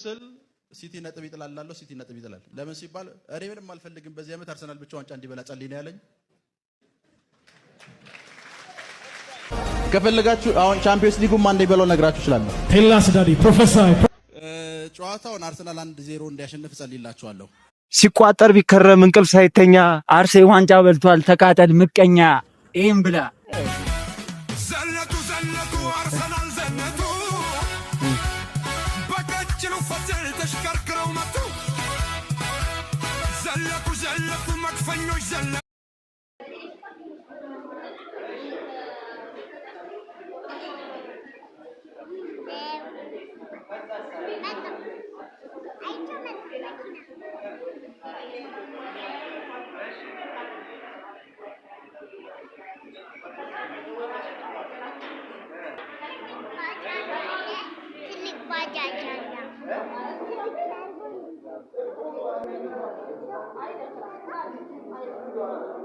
ስል ሲቲ ነጥብ ይጥላልላለው ሲቲ ነጥብ ይጥላል ለምን ሲባል እኔ ምንም አልፈልግም በዚህ ዓመት አርሰናል ብቻ ዋንጫ እንዲበላ ጸልይ ነው ያለኝ ከፈለጋችሁ አሁን ቻምፒየንስ ሊጉም አንዴ በለው ነግራችሁ ይችላል ቴላስ ዳዲ ፕሮፌሰር ጨዋታውን አርሰናል 1-0 እንዲያሸንፍ ጸልይላችኋለሁ ሲቋጠር ቢከረም እንቅልፍ ሳይተኛ አርሴ ዋንጫ በልቷል ተቃጠል ምቀኛ ይሄን ብላ ዘነቱ አርሰናል ዘነቱ በቀጭኑ ፈትል ተሽከርክረው መጡ ዘለቁ መክፈኞች ዘለቁ Thank you.